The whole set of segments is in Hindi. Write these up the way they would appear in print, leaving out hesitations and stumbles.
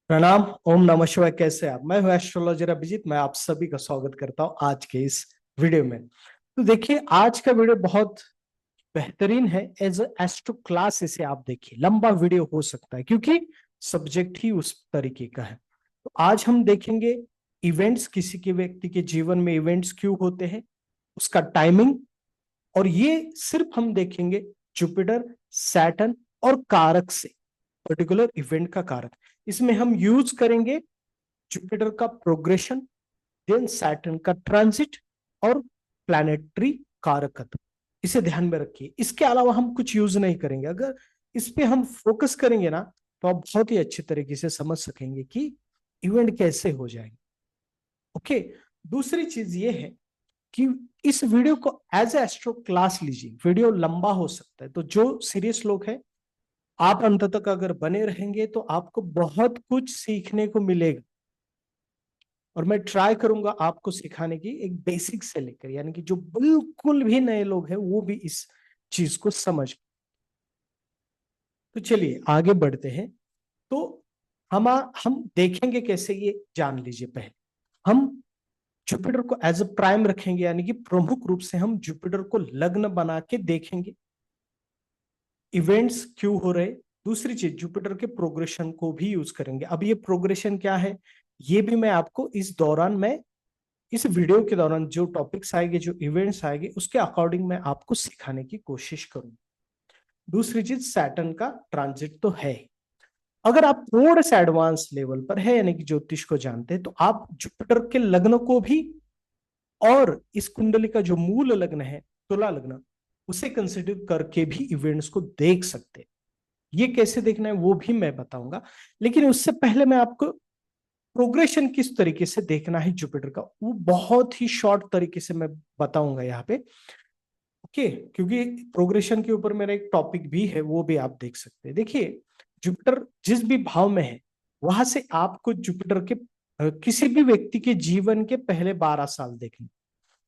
प्रणाम। ओम नमः शिवाय। कैसे हैं आप? मैं हूं एस्ट्रोलॉजर अभिजीत। मैं आप सभी का स्वागत करता हूं आज के इस वीडियो में। तो देखिए, आज का वीडियो बहुत बेहतरीन है। एज एस्ट्रो क्लास इसे आप देखिए, लंबा वीडियो हो सकता है क्योंकि सब्जेक्ट ही उस तरीके का है। तो आज हम देखेंगे इवेंट्स, किसी के व्यक्ति के जीवन में इवेंट्स क्यों होते हैं, उसका टाइमिंग, और ये सिर्फ हम देखेंगे जुपिटर, सैटर्न और कारक से, पर्टिकुलर इवेंट का कारक। इसमें हम यूज करेंगे जुपिटर का प्रोग्रेशन, देन सैटर्न का ट्रांजिट और प्लैनेटरी कारकत्व। इसे ध्यान में रखिए। इसके अलावा हम कुछ यूज नहीं करेंगे। अगर इस पे हम फोकस करेंगे ना, तो आप बहुत ही अच्छे तरीके से समझ सकेंगे कि इवेंट कैसे हो जाएंगे। ओके। दूसरी चीज ये है कि इस वीडियो को एज ए एस्ट्रो क्लास लीजिए। वीडियो लंबा हो सकता है, तो जो सीरियस लोग हैं, आप अंत तक अगर बने रहेंगे तो आपको बहुत कुछ सीखने को मिलेगा। और मैं ट्राई करूंगा आपको सिखाने की, एक बेसिक से लेकर, यानी कि जो बिल्कुल भी नए लोग हैं वो भी इस चीज को समझ। तो चलिए आगे बढ़ते हैं। तो हम देखेंगे कैसे, ये जान लीजिए। पहले हम जुपिटर को एज अ प्राइम रखेंगे, यानी कि प्रमुख रूप से हम जुपिटर को लग्न बना के देखेंगे इवेंट्स क्यों हो रहे। दूसरी चीज, जुपिटर के प्रोग्रेशन को भी यूज करेंगे। अब ये प्रोग्रेशन क्या है, ये भी मैं आपको इस दौरान, मैं इस वीडियो के दौरान जो टॉपिक्स आएंगे, जो इवेंट्स आएंगे, उसके अकॉर्डिंग मैं आपको सिखाने की कोशिश करूंगा। दूसरी चीज, सैटर्न का ट्रांजिट तो है। अगर आप थोड़े से एडवांस लेवल पर है, यानी कि ज्योतिष को जानते हैं, तो आप जुपिटर के लग्न को भी और इस कुंडली का जो मूल लग्न है, तुला लग्न, उसे कंसिडर करके भी इवेंट्स को देख सकते हैं। ये कैसे देखना है वो भी मैं बताऊंगा, लेकिन उससे पहले मैं आपको प्रोग्रेशन किस तरीके से देखना है जुपिटर का, वो बहुत ही शॉर्ट तरीके से मैं बताऊंगा यहाँ पे। ओके, क्योंकि प्रोग्रेशन के ऊपर मेरा एक टॉपिक भी है, वो भी आप देख सकते हैं। देखिए, जुपिटर जिस भी भाव में है, वहां से आपको जुपिटर के किसी भी व्यक्ति के जीवन के पहले 12 साल देखेंगे।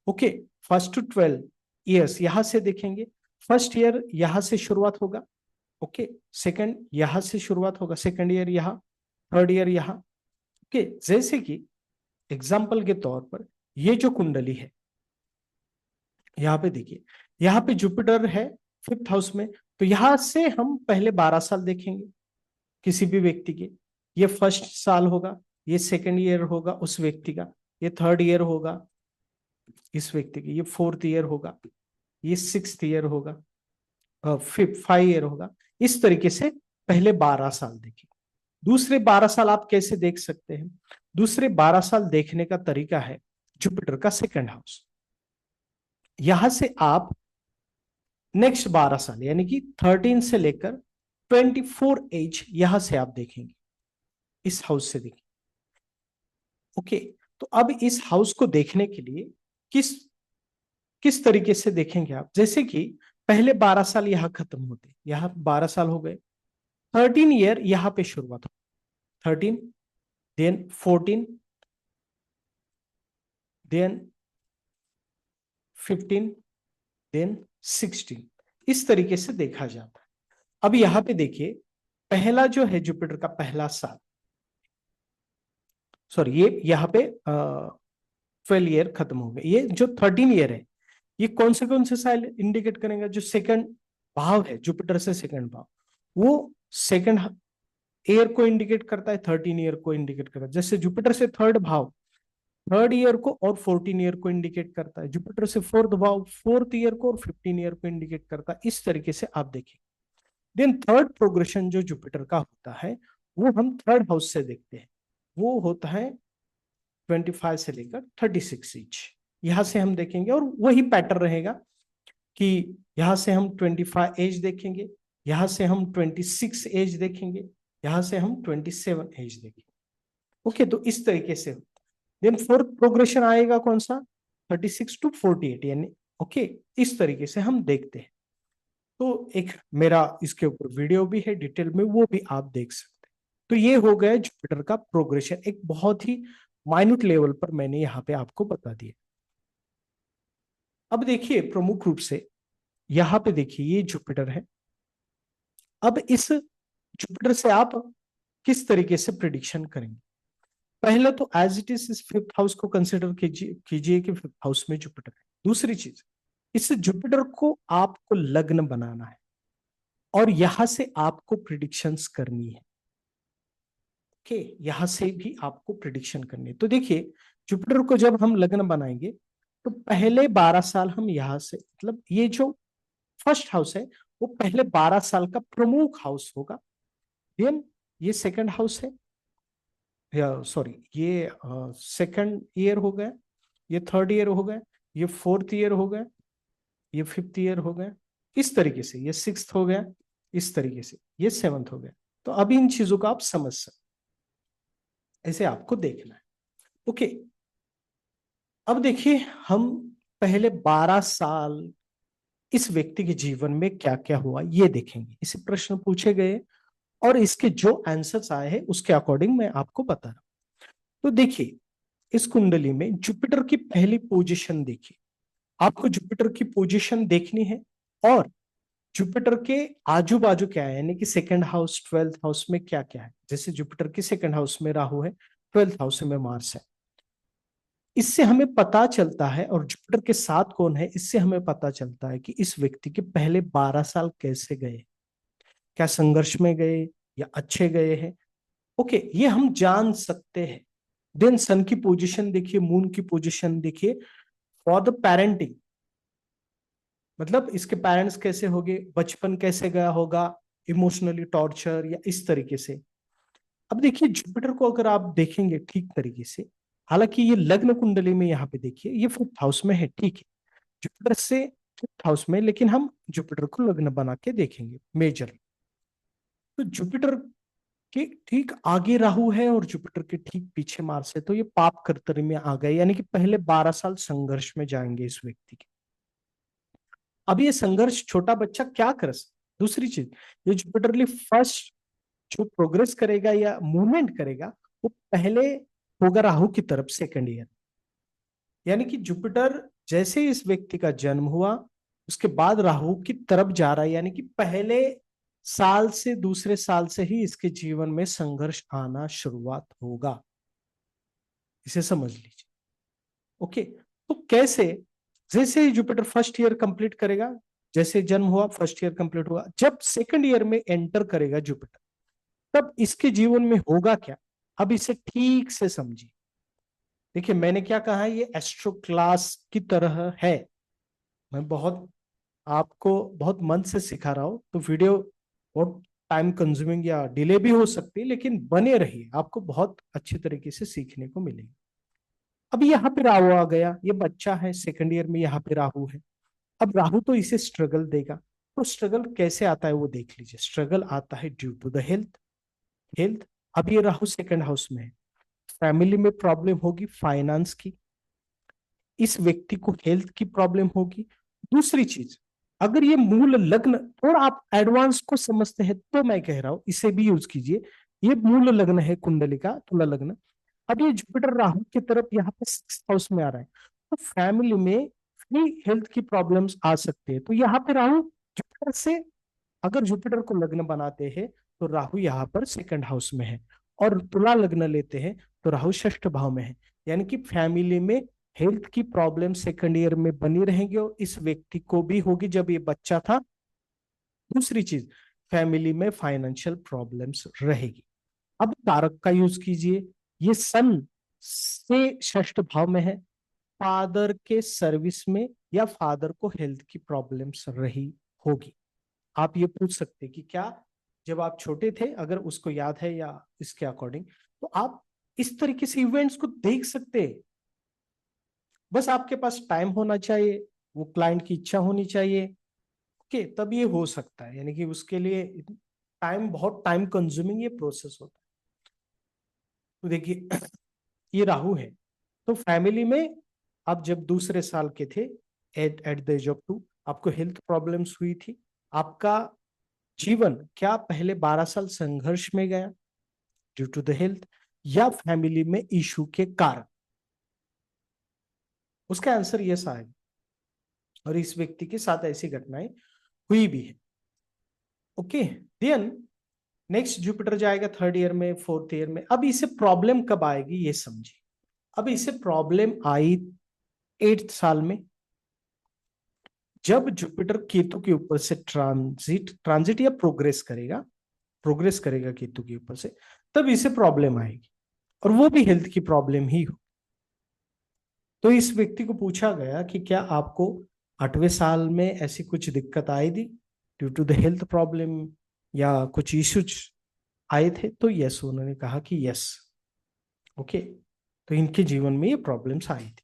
ओके, फर्स्ट टू 12 ईयर्स यहां से देखेंगे। फर्स्ट ईयर यहां से शुरुआत होगा। ओके, सेकंड यहां से शुरुआत होगा, सेकंड ईयर यहाँ, थर्ड ईयर यहाँ। ओके, जैसे कि एग्जाम्पल के तौर पर ये जो कुंडली है, यहाँ पे देखिए, यहाँ पे जुपिटर है फिफ्थ हाउस में। तो यहां से हम पहले 12 साल देखेंगे किसी भी व्यक्ति के। ये फर्स्ट साल होगा, ये सेकंड ईयर होगा उस व्यक्ति का, ये थर्ड ईयर होगा इस व्यक्ति की, ये फोर्थ ईयर होगा, ये सिक्स्थ ईयर होगा, फिफ्थ 5 ईयर होगा। इस तरीके से पहले 12 साल देखिए। दूसरे 12 साल आप कैसे देख सकते हैं? दूसरे 12 साल देखने का तरीका है जुपिटर का सेकंड हाउस। यहां से आप नेक्स्ट 12 साल, यानी कि 13 से लेकर 24 एज, यहां से आप देखेंगे, इस हाउस से देखेंगे। ओके, तो अब इस हाउस को देखने के लिए किस किस तरीके से देखेंगे आप? जैसे कि पहले 12 साल यहां खत्म होते, यहां 12 साल हो गए, 13 ईयर यहां पे शुरुआत हो, 13, देन 14, देन 15, देन 16। इस तरीके से देखा जाता है। अब यहां पे देखिए, पहला जो है जुपिटर का पहला साल, सॉरी, ये यहाँ पे 12 ईयर खत्म हो गए। ये जो 13 ईयर है, ये कौन से साल इंडिकेट करेंगे? जो सेकंड भाव है जुपिटर से, सेकंड भाव, वो सेकंड ईयर को इंडिकेट करता है, 13 ईयर को इंडिकेट करता है। जैसे जुपिटर से थर्ड भाव थर्ड ईयर को और 14 ईयर को इंडिकेट करता है, जुपिटर से फोर्थ भाव फोर्थ ईयर को और 15 ईयर को इंडिकेट करता है। इस तरीके से आप देखिए। देन थर्ड प्रोग्रेशन जो जुपिटर का होता है, वो हम थर्ड हाउस से देखते हैं। वो होता है 25 से लेकर 36 इंच। यहां से हम देखेंगे और वही पैटर्न रहेगा कि यहां से हम 25 एज देखेंगे, यहां से हम 26 एज देखेंगे, यहां से हम 27 एज देखेंगे। ओके, तो इस तरीके से। देन फोर्थ प्रोग्रेशन आएगा कौन सा? 36 to 48, यानी ओके, इस तरीके से हम देखते हैं। तो एक मेरा इसके ऊपर वीडियो भी है डिटेल में, वो भी आप देख सकते हैं। तो ये हो गया जुपिटर का प्रोग्रेशन, एक बहुत ही माइन्यूट लेवल पर मैंने यहाँ पे आपको बता दिया। अब देखिए, प्रमुख रूप से यहाँ पे देखिए, ये जुपिटर है। अब इस जुपिटर से आप किस तरीके से प्रिडिक्शन करेंगे। पहले तो as it is fifth house को कंसिडर कीजिए कि फिफ्थ हाउस में जुपिटर है। दूसरी चीज, इस जुपिटर को आपको लग्न बनाना है और यहां से आपको प्रिडिक्शंस करनी है। ओके, यहां से भी आपको प्रिडिक्शन करनी है। तो देखिए, जुपिटर को जब हम लग्न बनाएंगे तो पहले 12 साल हम यहां से, मतलब ये जो फर्स्ट हाउस है वो पहले 12 साल का प्रमुख हाउस होगा। देन ये सेकंड हाउस है, या सॉरी, ये सेकंड ईयर हो गया, ये थर्ड ईयर हो गया, ये फोर्थ ईयर हो गया, ये फिफ्थ ईयर हो गया, इस तरीके से ये सिक्स्थ हो गया, इस तरीके से ये सेवंथ हो गया। तो अभी इन चीजों को आप समझ सकते, ऐसे आपको देखना है। ओके, अब देखिए, हम पहले 12 साल इस व्यक्ति के जीवन में क्या क्या हुआ ये देखेंगे। इसे प्रश्न पूछे गए और इसके जो आंसर्स आए हैं उसके अकॉर्डिंग मैं आपको बता रहा हूं। तो देखिए, इस कुंडली में जुपिटर की पहली पोजीशन देखिए, आपको जुपिटर की पोजीशन देखनी है और जुपिटर के आजू बाजू क्या है, यानी कि सेकंड हाउस, ट्वेल्थ हाउस में क्या क्या है। जैसे जुपिटर की सेकंड हाउस में राहु है, ट्वेल्थ हाउस में मार्स है। इससे हमें पता चलता है, और जुपिटर के साथ कौन है, इससे हमें पता चलता है कि इस व्यक्ति के पहले 12 साल कैसे गए, क्या संघर्ष में गए या अच्छे गए हैं। ओके, ये हम जान सकते हैं। देन सन की पोजीशन देखिए, मून की पोजीशन देखिए फॉर द पेरेंटिंग, मतलब इसके पेरेंट्स कैसे होंगे, बचपन कैसे गया होगा, इमोशनली टॉर्चर या इस तरीके से। अब देखिए, जुपिटर को अगर आप देखेंगे ठीक तरीके से, हालांकि ये लग्न कुंडली में यहाँ पे देखिए ये फिफ्थ हाउस में है, ठीक है, जुपिटर से फिफ्थ हाउस में, लेकिन हम जुपिटर को लग्न बना के देखेंगे मेजर। तो जुपिटर के ठीक आगे राहु है और जुपिटर के ठीक पीछे मार्स है, तो ये पाप कर्तरी में आ गए, यानी कि पहले 12 साल संघर्ष में जाएंगे इस व्यक्ति के। अब ये संघर्ष छोटा बच्चा क्या कर सकता। दूसरी चीज, ये जुपिटरली फर्स्ट जो प्रोग्रेस करेगा या मूवमेंट करेगा वो पहले होगा राहु की तरफ सेकंड ईयर, यानी कि जुपिटर जैसे इस व्यक्ति का जन्म हुआ उसके बाद राहु की तरफ जा रहा है, यानी कि पहले साल से दूसरे साल से ही इसके जीवन में संघर्ष आना शुरुआत होगा, इसे समझ लीजिए। ओके, तो कैसे, जैसे ही जुपिटर फर्स्ट ईयर कंप्लीट करेगा, जैसे जन्म हुआ फर्स्ट ईयर कंप्लीट हुआ, जब सेकंड ईयर में एंटर करेगा जुपिटर, तब इसके जीवन में होगा क्या। अब इसे ठीक से समझिए। देखिए, मैंने क्या कहा है, ये एस्ट्रो क्लास की तरह है। मैं बहुत आपको बहुत मन से सिखा रहा हूं, तो वीडियो बहुत टाइम कंज्यूमिंग या डिले भी हो सकती है, लेकिन बने रहिए, आपको बहुत अच्छी तरीके से सीखने को मिलेगी। अब यहाँ पे राहु आ गया, ये बच्चा है सेकंड ईयर में, यहाँ पे राहु है। अब राहु तो इसे स्ट्रगल देगा, तो स्ट्रगल कैसे आता है वो देख लीजिए। स्ट्रगल आता है due to the health. Health, अब ये राहु सेकंड हाउस में है, फैमिली में प्रॉब्लम होगी फाइनेंस की, इस व्यक्ति को हेल्थ की प्रॉब्लम होगी। दूसरी चीज, अगर ये मूल लग्न, थोड़ा आप एडवांस को समझते हैं तो मैं कह रहा हूं इसे भी यूज कीजिए। ये मूल लग्न है कुंडली का, तुला लग्न। अब ये जुपिटर राहु की तरफ यहाँ पे सिक्स्थ हाउस में आ रहा है, तो फैमिली में भी हेल्थ की प्रॉब्लम्स आ सकती है। तो यहाँ पे राहु जुपिटर से, अगर जुपिटर को लग्न बनाते हैं तो राहु यहाँ पर सेकंड हाउस में है, और तुला लग्न लेते हैं तो राहु षष्ठ भाव में है, यानी कि फैमिली में हेल्थ की प्रॉब्लम सेकंड ईयर में बनी रहेंगे, और इस व्यक्ति को भी होगी जब ये बच्चा था। दूसरी चीज, फैमिली में फाइनेंशियल प्रॉब्लम्स रहेगी। अब कारक का यूज कीजिए, ये सन से षष्ठ भाव में है, फादर के सर्विस में या फादर को हेल्थ की प्रॉब्लम्स रही होगी। आप ये पूछ सकते कि क्या जब आप छोटे थे, अगर उसको याद है या इसके अकॉर्डिंग, तो आप इस तरीके से इवेंट्स को देख सकते हैं। बस आपके पास टाइम होना चाहिए, वो क्लाइंट की इच्छा होनी चाहिए। ओके, तब ये हो सकता है, यानी कि उसके लिए टाइम, बहुत टाइम कंज्यूमिंग ये प्रोसेस होता है। तो देखिए, ये राहु है, तो फैमिली में आप जब दूसरे साल के थे, एट द एज ऑफ 2, आपको हेल्थ प्रॉब्लम्स हुई थी। आपका जीवन क्या पहले 12 साल संघर्ष में गया ड्यू टू द हेल्थ, या फैमिली में इशू के कारण। उसका आंसर यस आएगा, और इस व्यक्ति के साथ ऐसी घटनाएं हुई भी है। ओके, देन नेक्स्ट जुपिटर जाएगा थर्ड ईयर में, फोर्थ ईयर में। अब इसे प्रॉब्लम कब आएगी ये समझिए। अब इसे प्रॉब्लम आई 8th साल में, जब जुपिटर केतु के ऊपर से ट्रांजिट या प्रोग्रेस करेगा केतु के ऊपर से, तब इसे प्रॉब्लम आएगी, और वो भी हेल्थ की प्रॉब्लम ही हो। तो इस व्यक्ति को पूछा गया कि क्या आपको 8वें साल में ऐसी कुछ दिक्कत आई थी due to the health problem, या कुछ इश्यूज आए थे? तो यस, उन्होंने कहा कि यस। ओके, तो इनके जीवन में ये प्रॉब्लम्स आई थी।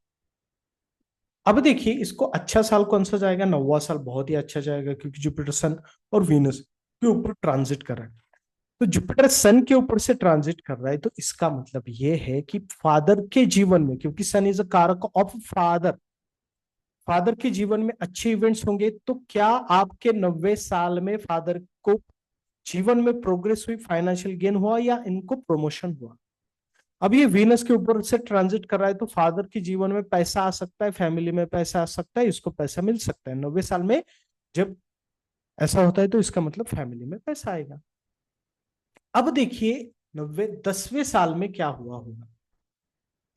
अब देखिए, इसको अच्छा साल कौन सा जाएगा? 9वां साल बहुत ही अच्छा जाएगा, क्योंकि जुपिटर सन और वीनस के ऊपर ट्रांजिट कर रहा है। तो जुपिटर सन के ऊपर से ट्रांजिट कर रहा है, तो इसका मतलब ये है कि फादर के जीवन में, क्योंकि सन इज अ कारक ऑफ फादर, फादर के जीवन में अच्छे इवेंट्स होंगे। तो क्या आपके 90 साल में फादर को जीवन में प्रोग्रेस हुई, फाइनेंशियल गेन हुआ, या इनको प्रमोशन हुआ? अब ये वीनस के ऊपर से ट्रांजिट कर रहा है, तो फादर के जीवन में पैसा आ सकता है, फैमिली में पैसा आ सकता है, इसको पैसा मिल सकता है 90 साल में। जब ऐसा होता है तो इसका मतलब फैमिली में पैसा आएगा। अब देखिए, 10वें साल में क्या हुआ होगा?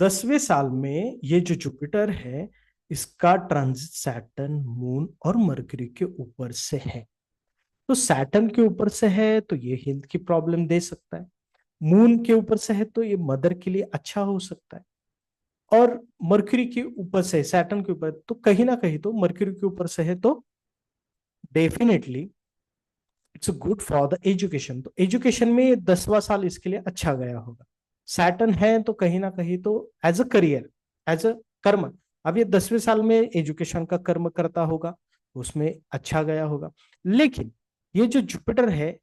10वें साल में ये जो जुपिटर है, इसका ट्रांजिट सैटर्न, मून और मरकरी के ऊपर से है। तो सैटर्न के ऊपर से है तो ये हेल्थ की प्रॉब्लम दे सकता है, मून के ऊपर से है तो ये मदर के लिए अच्छा हो सकता है, और मरकरी के ऊपर से, सैटर्न के ऊपर, तो कहीं ना कहीं तो मरकरी के ऊपर से है, तो definitely it's good for the education. तो एजुकेशन में 10वां साल इसके लिए अच्छा गया होगा। सैटर्न है तो कहीं ना कहीं तो as a career, as a karma, अब ये 10वें साल में एजुकेशन का कर्म करता होगा, उसमें अच्छा गया होगा। लेकिन ये जो जुपिटर है,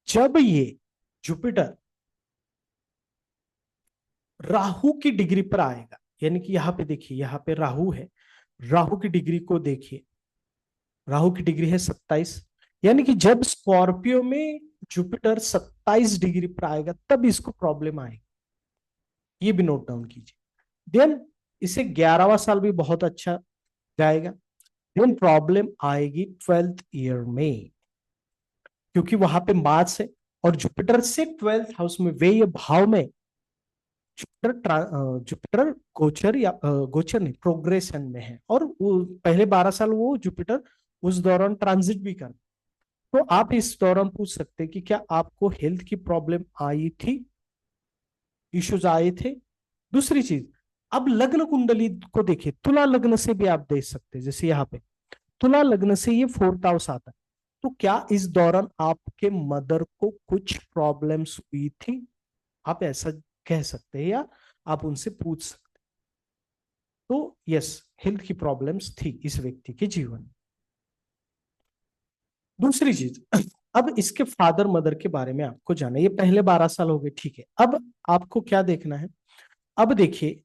जब ये जुपिटर राहु की डिग्री पर आएगा, यानी कि यहाँ पे देखिए, यहाँ पे राहु है, राहु की डिग्री को देखिए, राहु की डिग्री है 27, यानी कि जब स्कॉर्पियो में जुपिटर 27 डिग्री पर आएगा तब इसको प्रॉब्लम आएगी, ये भी नोट डाउन कीजिए। देन इसे 11वां साल भी बहुत अच्छा जाएगा। देन प्रॉब्लम आएगी 12th ईयर में, क्योंकि वहां पे मार्स है, और जुपिटर से 12th हाउस में, वे ये भाव में जुपिटर गोचर, या गोचर नहीं, प्रोग्रेशन में है, और वो पहले 12 साल वो जुपिटर उस दौरान ट्रांजिट भी कर। तो आप इस दौरान पूछ सकते हैं कि क्या आपको हेल्थ की प्रॉब्लम आई थी, इश्यूज आए थे? दूसरी चीज, अब लग्न कुंडली को देखिए, तुला लग्न से भी आप देख सकते हैं, जैसे यहाँ पे तुला लग्न से ये 4th हाउस आता है, तो क्या इस दौरान आपके मदर को कुछ प्रॉब्लम्स हुई थी? आप ऐसा कह सकते हैं, या आप उनसे पूछ सकते हैं। तो यस, हेल्थ की प्रॉब्लम्स थी इस व्यक्ति के जीवन में। दूसरी चीज, अब इसके फादर मदर के बारे में आपको जाना है। ये पहले 12 साल हो गए, ठीक है। अब आपको क्या देखना है? अब देखिए,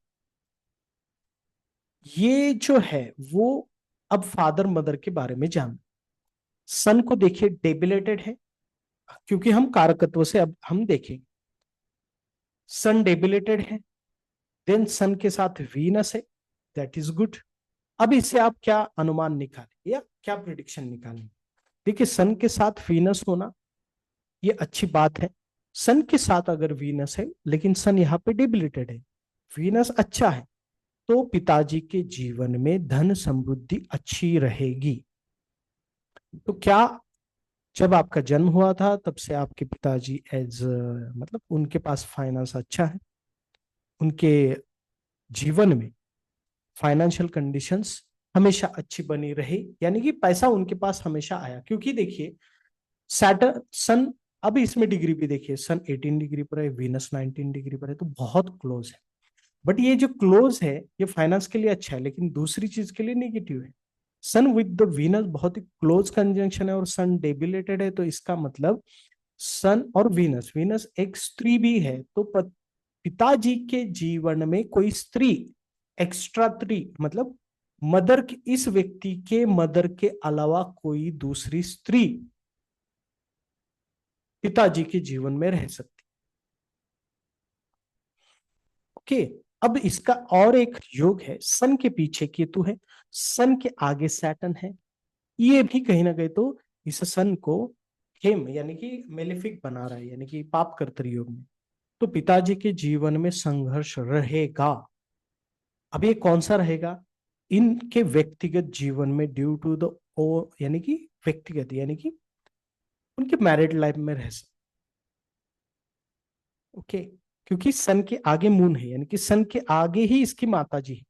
ये जो है वो, अब फादर मदर के बारे में जाना। सन को देखिए डेबिलेटेड है, क्योंकि हम कारकत्व से अब हम देखेंगे। सन डेबिलेटेड है, देन सन के साथ वीनस है, दैट इज गुड। अब इससे आप क्या अनुमान निकालें, या क्या प्रिडिक्शन निकालें? देखिए, सन के साथ वीनस होना ये अच्छी बात है। सन के साथ अगर वीनस है, लेकिन सन यहाँ पे डिबिलिटेड है, वीनस अच्छा है, तो पिताजी के जीवन में धन समृद्धि अच्छी रहेगी। तो क्या जब आपका जन्म हुआ था तब से आपके पिताजी मतलब उनके पास फाइनेंस अच्छा है, उनके जीवन में फाइनेंशियल कंडीशंस हमेशा अच्छी बनी रही, यानी कि पैसा उनके पास हमेशा आया। क्योंकि देखिए, सैटर्न सन, अब इसमें डिग्री भी देखिए, सन 18 डिग्री पर है, वीनस 19 डिग्री पर है, तो बहुत क्लोज है। बट ये जो क्लोज है, ये फाइनेंस के लिए अच्छा है, लेकिन दूसरी चीज के लिए नेगेटिव है। सन विद द वीनस बहुत ही क्लोज कंजंक्शन है, और सन डेबिलेटेड है, तो इसका मतलब सन और वीनस, वीनस एक स्त्री भी है, तो पिताजी के जीवन में कोई स्त्री, एक्स्ट्रा स्त्री, मतलब मदर के, इस व्यक्ति के मदर के अलावा कोई दूसरी स्त्री पिताजी के जीवन में रह सकती। ओके, अब इसका और एक योग है, सन के पीछे केतु है, सन के आगे सैटर्न है, ये भी कहीं ना कहीं तो इस सन को हेम यानी कि मेलेफिक बना रहा है, यानी कि पाप कर्तरी योग में, तो पिताजी के जीवन में संघर्ष रहेगा। अब ये कौन सा रहेगा? इनके व्यक्तिगत जीवन में ड्यू टू द ओ यानी कि व्यक्तिगत यानी कि उनके मैरिड लाइफ में रह सकते। ओके, क्योंकि सन के आगे मून है, यानी कि सन के आगे ही इसकी माता जी है।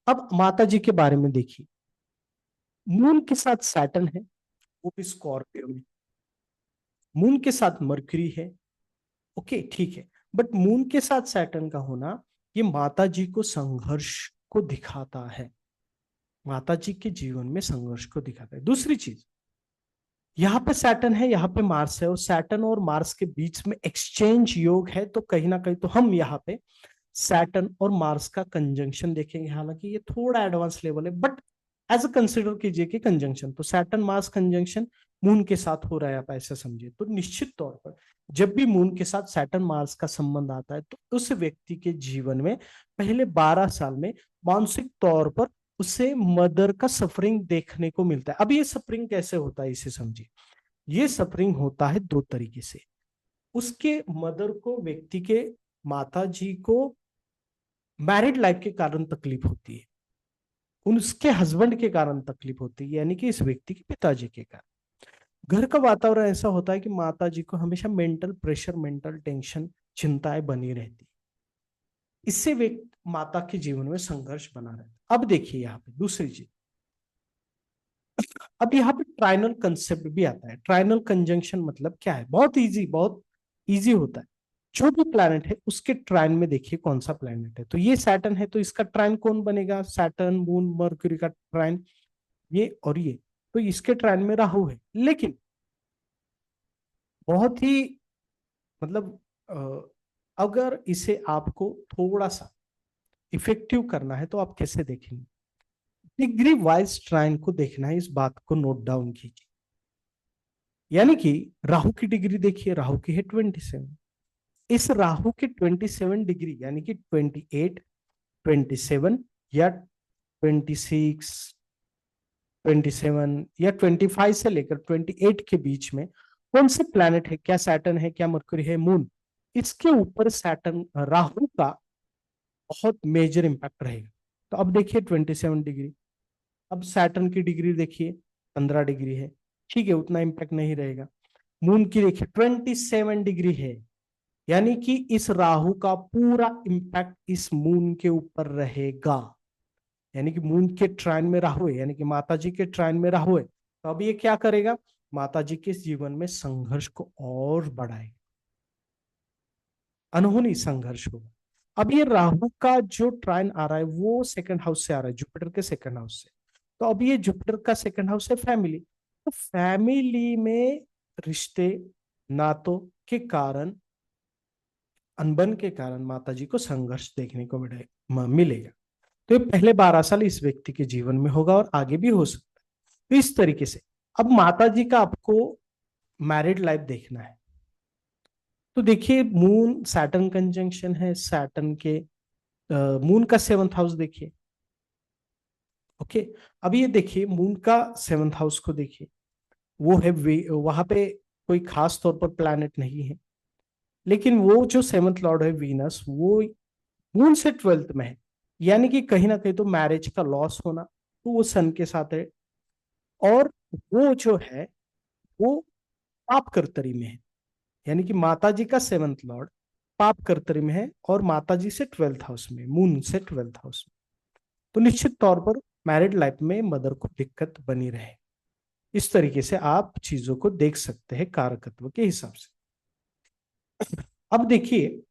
अब माता जी के बारे में देखिए, मून के साथ सैटर्न है, वो भी स्कॉर्पियो में, मून के साथ मरकरी है। ओके ठीक है, बट मून के साथ सैटर्न का होना ये माता जी को संघर्ष को दिखाता है, माता जी के जीवन में संघर्ष को दिखाता है। दूसरी चीज, यहाँ पे सैटर्न है, यहाँ पे मार्स है, और सैटर्न और मार्स के बीच में एक्सचेंज योग है, तो कहीं ना कहीं तो हम यहाँ पे सैटर्न और मार्स का कंजंक्शन देखेंगे। हालांकि ये थोड़ा एडवांस लेवल है, बट एज अ कंसिडर कीजिए कि कंजंक्शन, तो सैटर्न मार्स कंजंक्शन मून के साथ हो रहा है, आप ऐसा समझिए। तो निश्चित तौर पर जब भी मून के साथ सैटर्न मार्स का संबंध आता है, तो उस व्यक्ति के जीवन में पहले 12 साल में मानसिक तौर पर उसे मदर का सफरिंग देखने को मिलता है। अब ये सफरिंग कैसे होता है, इसे समझिए। ये सफरिंग होता है दो तरीके से। उसके मदर को, व्यक्ति के माता जी को मैरिड लाइफ के कारण तकलीफ होती है, उसके हस्बैंड के कारण तकलीफ होती है, यानी कि इस व्यक्ति के पिताजी के कारण। घर का वातावरण ऐसा होता है कि माता जी को हमेशा मेंटल प्रेशर, मेंटल टेंशन, चिंताएं बनी रहती, इससे व्यक्ति माता के जीवन में संघर्ष बना रहता है। अब देखिए यहाँ पे दूसरी चीज, अब यहाँ पे ट्राइनल कंसेप्ट भी आता है। ट्राइनल कंजंक्शन मतलब क्या है? बहुत इजी, बहुत इजी होता है। जो भी प्लैनेट है उसके ट्राइन में देखिए कौन सा प्लैनेट है। तो ये सैटर्न है, तो इसका ट्राइन कौन बनेगा? सैटर्न, मून, मर्क्यूरी का ट्राइन, ये और ये, तो इसके ट्राइन में राहु है। लेकिन बहुत ही मतलब अगर इसे आपको थोड़ा सा इफेक्टिव करना है तो आप कैसे देखेंगे? डिग्री वाइज ट्राइन को देखना है, इस बात को नोट डाउन कीजिए। यानी कि राहु की डिग्री देखिए, राहु की है 27। इस राहु की 27 डिग्री यानी कि 28, 27 या 26, 27 या 25 से लेकर 28 के बीच में कौन से प्लैनेट है? क्या सैटर्न है, क्या मरकरी है, मून? इसके ऊपर सैटर्न, राहु का बहुत मेजर इंपैक्ट रहेगा। तो अब देखिए 27 डिग्री, अब सैटर्न की डिग्री देखिए 15 डिग्री है, ठीक है, उतना इंपैक्ट नहीं रहेगा। मून की देखिए 27 डिग्री है, यानी कि इस राहु का पूरा इंपैक्ट इस मून के ऊपर रहेगा। यानी कि मून के ट्राइन में राहु है, यानी कि माता जी के ट्राइन में राहु है, तो अब ये क्या करेगा? माता जी के जीवन में संघर्ष को और बढ़ाएगा, अनहोनी संघर्ष होगा। अब ये राहु का जो ट्राइन आ रहा है वो सेकंड हाउस से आ रहा है, जुपिटर के सेकंड हाउस से। तो अब ये जुपिटर का सेकंड हाउस है फैमिली, तो फैमिली में रिश्ते, नातों के कारण, अनबन के कारण माता जी को संघर्ष देखने को मिलेगा। तो ये पहले 12 साल इस व्यक्ति के जीवन में होगा और आगे भी हो सकता है। तो इस तरीके से अब माता जी का आपको मैरिड लाइफ देखना है, तो देखिए मून सैटर्न कंजंक्शन है, सैटर्न के मून का 7th हाउस देखिए। ओके, अब ये देखिए मून का 7th हाउस को देखिए, वो है वहां पे कोई खास तौर पर प्लैनेट नहीं है, लेकिन वो जो 7th लॉर्ड है वीनस, वो मून से 12th में है, यानी कि कहीं ना कहीं तो मैरिज का लॉस होना, तो वो सन के साथ है। और वो जो है वो पाप कर्तरी में है, यानी कि माता जी का 7th लॉर्ड पाप कर्तरी में है और माता जी से 12th हाउस में, मून से 12th हाउस में। तो निश्चित तौर पर मैरिड लाइफ में मदर को दिक्कत बनी रहे। इस तरीके से आप चीजों को देख सकते हैं कारकत्व के हिसाब से। अब देखिए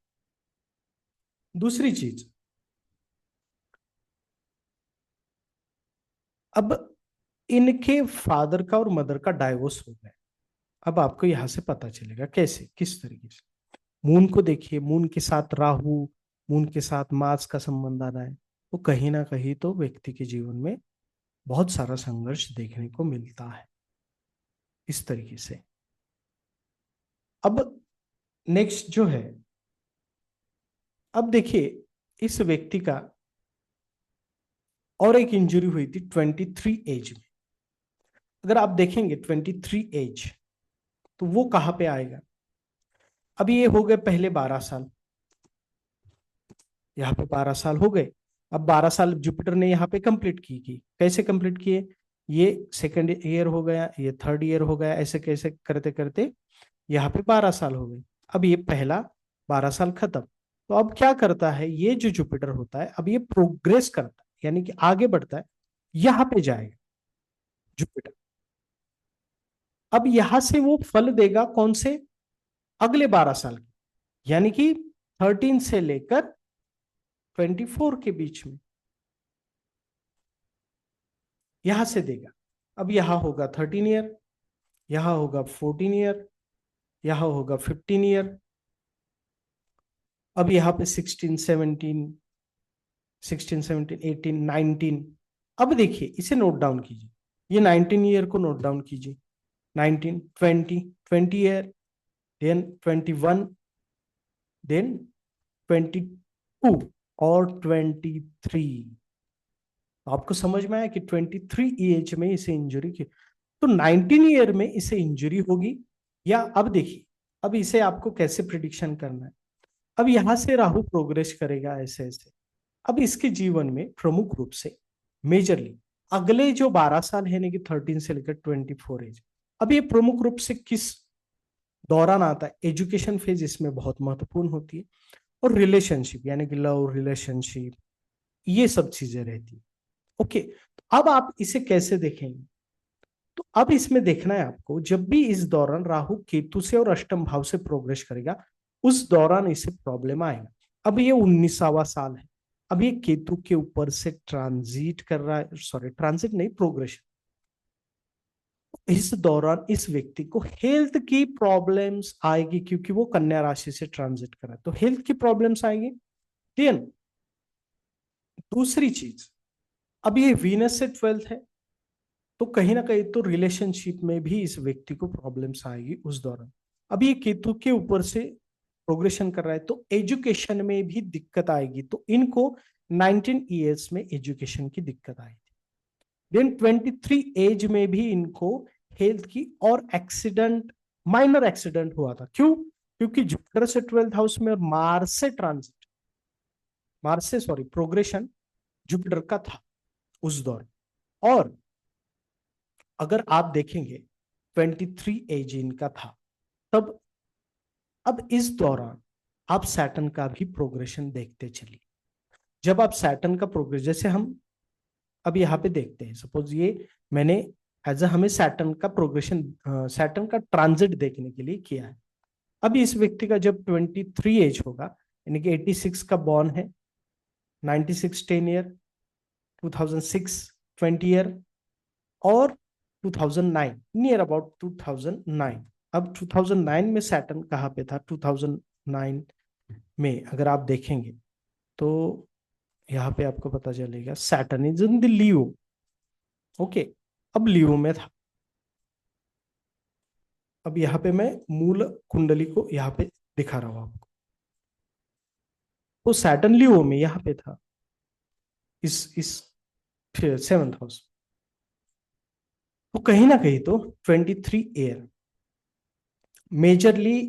दूसरी चीज, अब इनके फादर का और मदर का डाइवोर्स हो गया। अब आपको यहां से पता चलेगा कैसे, किस तरीके से। मून को देखिए, मून के साथ राहु, मून के साथ मार्स का संबंध आ रहा है, तो कहीं ना कहीं तो व्यक्ति के जीवन में बहुत सारा संघर्ष देखने को मिलता है इस तरीके से। अब नेक्स्ट जो है, अब देखिए इस व्यक्ति का और एक इंजरी हुई थी 23 एज में। अगर आप देखेंगे 23 एज, तो वो कहाँ पे आएगा? अभी ये हो गए पहले 12 साल, यहाँ पे 12 साल हो गए। अब 12 साल जुपिटर ने यहाँ पे कंप्लीट की कैसे कंप्लीट किए? ये सेकंड ईयर हो गया, ये थर्ड ईयर हो गया, ऐसे कैसे करते करते यहाँ पे 12 साल हो गए। अब ये पहला 12 साल खत्म। तो अब क्या करता है ये जो जुपिटर होता है, अब ये प्रोग्रेस करता है, यानी कि आगे बढ़ता है, यहाँ पे जाएगा जुपिटर। अब यहां से वो फल देगा कौन से? अगले 12 साल के, यानी कि 13 से लेकर 24 के बीच में यहां से देगा। अब यहां होगा 13 ईयर, यहां होगा 14 ईयर, यहां होगा 15 ईयर। अब यहाँ पे 16, 17, 16, 17, 18, 19। अब देखिए इसे नोट डाउन कीजिए, ये 19 ईयर को नोट डाउन कीजिए। 19, 20, 20 ईयर, देन 21, देन 22 और 23। आपको समझ में आया कि 23 एज में इसे इंजरी की, तो 19 ईयर में इसे इंजरी होगी। या अब देखिए, अब इसे आपको कैसे प्रिडिक्शन करना है? अब यहां से राहु प्रोग्रेस करेगा ऐसे ऐसे। अब इसके जीवन में प्रमुख रूप से मेजरली अगले जो 12 साल है, यानी कि 13 से लेकर 24 एज, अब ये प्रमुख रूप से किस दौरान आता है? एजुकेशन फेज इसमें बहुत महत्वपूर्ण होती है, और रिलेशनशिप यानी कि लव रिलेशनशिप, ये सब चीजें रहती है। ओके, तो अब आप इसे कैसे देखेंगे? तो अब इसमें देखना है आपको, जब भी इस दौरान राहु केतु से और अष्टम भाव से प्रोग्रेस करेगा, उस दौरान इसे प्रॉब्लम आएगा। अब ये 19वां साल है, अब ये केतु के ऊपर से ट्रांजिट कर रहा है, सॉरी ट्रांजिट नहीं, प्रोग्रेशन। इस दौरान इस व्यक्ति को हेल्थ की प्रॉब्लम्स आएगी, क्योंकि वो कन्या राशि से ट्रांजिट कर रहा है, तो हेल्थ की प्रॉब्लम्स आएगी। देन दूसरी चीज, अब ये वीनस से 12th है, तो कहीं ना कहीं तो रिलेशनशिप में भी इस व्यक्ति को प्रॉब्लम्स आएगी उस दौरान। अब ये केतु के ऊपर से प्रोग्रेशन कर रहा है, तो एजुकेशन में भी दिक्कत आएगी, तो इनको 19 ईयर्स में एजुकेशन की दिक्कत आई थी। देन 23 एज में भी इनको हेल्थ की, और एक्सीडेंट, माइनर एक्सीडेंट हुआ था। क्यों? क्योंकि जुपिटर से 12th हाउस में और मार्स से ट्रांजिट, मार्स से सॉरी प्रोग्रेशन जुपिटर का था उस दौर। और अगर आप देखेंगे 23 एज इनका था तब। अब इस दौरान आप सैटर्न का भी प्रोग्रेशन देखते चलिए। जब आप सैटर्न का प्रोग्रेस, जैसे हम अब यहाँ पे देखते हैं, सपोज ये मैंने एज अ हमें सैटर्न का प्रोग्रेशन, सैटर्न का ट्रांजिट देखने के लिए किया है। अभी इस व्यक्ति का जब 23 एज होगा, यानी कि 86 का बॉर्न है, 96 10 ईयर, 2006 20 ईयर, और 2009 नियर अबाउट 2009। अब 2009 में सैटर्न कहाँ पे था? 2009 में अगर आप देखेंगे तो यहाँ पे आपको पता चलेगा Saturn is in the Leo. Okay, अब लियो में था। अब यहाँ पे मैं मूल कुंडली को यहाँ पे दिखा रहा हूँ आपको, तो सैटर्न लियो में यहाँ पे था, इस 7th हाउस। तो कहीं ना कहीं तो 23 एयर मेजरली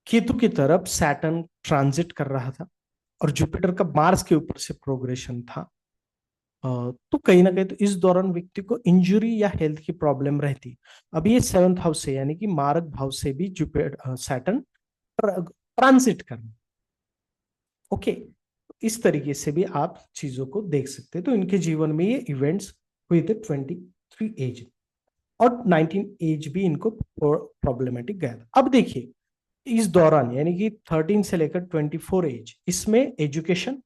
केतु की तरफ सैटर्न ट्रांजिट कर रहा था, और जुपिटर का मार्स के ऊपर से प्रोग्रेशन था। तो कहीं ना कहीं तो इस दौरान व्यक्ति को इंजुरी या हेल्थ की प्रॉब्लम रहती। अब ये 7th हाउस से, यानी कि मारक भाव से भी जुपिटर सैटर्न ट्रांजिट करना। ओके, इस तरीके से भी आप चीजों को देख सकते हैं। तो इनके जीवन में ये इवेंट्स हुए थे 23 एज, और 19 एज भी इनको प्रॉब्लमेटिक गया था। अब देखिए इस दौरान, यानी कि 13 से लेकर 24 एज, इसमें education,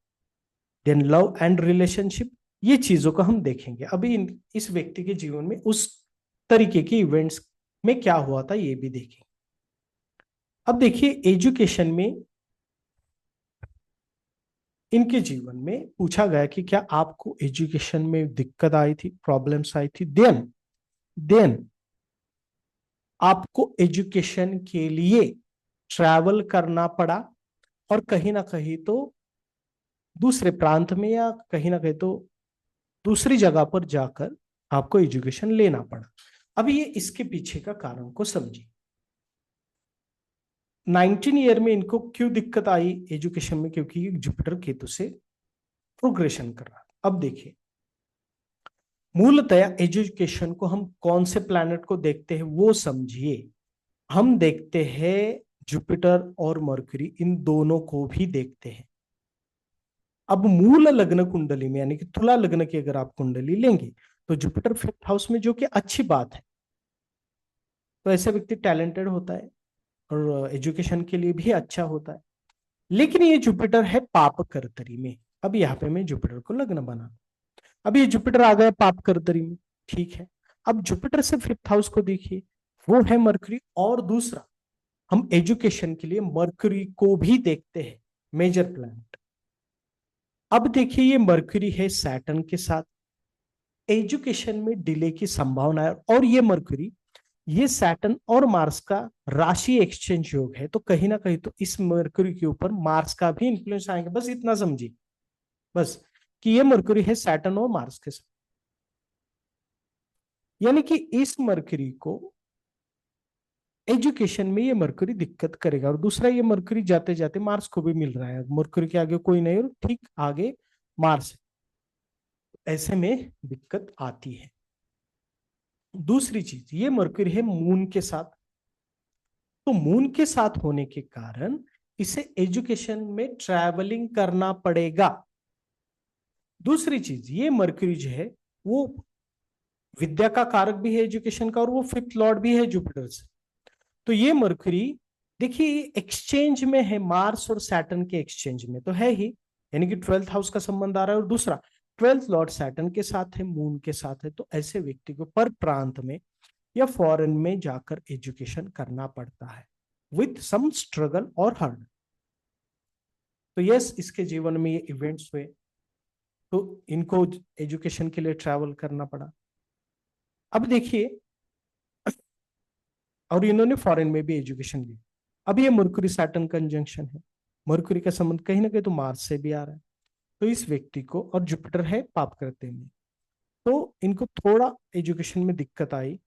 then love and relationship, ये चीजों को हम देखेंगे। अभी इस व्यक्ति के जीवन में उस तरीके के इवेंट्स में क्या हुआ था ये भी देखेंगे। अब देखिए एजुकेशन में इनके जीवन में पूछा गया कि क्या आपको एजुकेशन में दिक्कत आई थी, प्रॉब्लम्स आई थी? देन आपको एजुकेशन के लिए ट्रैवल करना पड़ा, और कहीं ना कहीं तो दूसरे प्रांत में, या कहीं ना कहीं तो दूसरी जगह पर जाकर आपको एजुकेशन लेना पड़ा। अब ये इसके पीछे का कारण को समझिए। 19 ईयर में इनको क्यों दिक्कत आई एजुकेशन में? क्योंकि जुपिटर केतु से प्रोग्रेशन कर रहा। अब देखिए, मूलतः एजुकेशन को हम कौन से प्लैनेट को देखते हैं वो समझिए। हम देखते हैं जुपिटर और मरकरी, इन दोनों को भी देखते हैं। अब मूल लग्न कुंडली में यानी कि तुला लग्न की अगर आप कुंडली लेंगे तो जुपिटर 5th हाउस में, जो कि अच्छी बात है। तो ऐसा व्यक्ति टैलेंटेड होता है और एजुकेशन के लिए भी अच्छा होता है। लेकिन ये जुपिटर है पाप कर्तरी में। अब यहाँ पे मैं जुपिटर को लग्न बना, अब ये जुपिटर आ गया पाप कर्तरी में, ठीक है। अब जुपिटर से 5th हाउस को देखिए, वो है मरकरी। और दूसरा, हम एजुकेशन के लिए मरकरी को भी देखते हैं, मेजर प्लैनेट। अब देखिए, ये मरकरी है सैटर्न के साथ, एजुकेशन में डिले की संभावना है। और ये मरकरी, ये सैटर्न और मार्स का राशि एक्सचेंज योग है, तो कहीं ना कहीं तो इस मरकरी के ऊपर मार्स का भी इंफ्लुएंस आएगा। बस इतना समझिए, बस कि ये मरकरी है सैटर्न और मार्स के साथ, यानी कि इस मरकरी को एजुकेशन में ये मरकरी दिक्कत करेगा। और दूसरा, ये मरकरी जाते जाते मार्स को भी मिल रहा है, मरकरी के आगे कोई नहीं और ठीक आगे मार्स, ऐसे में दिक्कत आती है। दूसरी चीज, ये मरकरी है मून के साथ, तो मून के साथ होने के कारण इसे एजुकेशन में ट्रैवलिंग करना पड़ेगा। दूसरी चीज, ये मरकरी जो है वो विद्या का कारक भी है एजुकेशन का, और वो 5th लॉर्ड भी है जुपिटर से। तो ये मरकरी देखिए एक्सचेंज में है, मार्स और सैटर्न के एक्सचेंज में तो है ही, यानी कि 12th हाउस का संबंध आ रहा है। और दूसरा, 12th लॉर्ड सैटर्न के साथ है, मून के साथ है। तो ऐसे व्यक्ति को पर प्रांत में या फॉरेन में जाकर एजुकेशन करना पड़ता है विथ सम स्ट्रगल और हर्ड। तो यस, इसके जीवन में ये इवेंट्स हुए तो इनको एजुकेशन के लिए ट्रैवल करना पड़ा। अब देखिए, और इन्होंने फॉरेन में भी एजुकेशन ली। अब ये मरकुरी सैटर्न कंजंक्शन है, मरकुरी का संबंध कहीं ना कहीं तो मार्स से भी आ रहा है। तो इस व्यक्ति को, और जुपिटर है पाप करते में, तो इनको थोड़ा एजुकेशन में दिक्कत आई।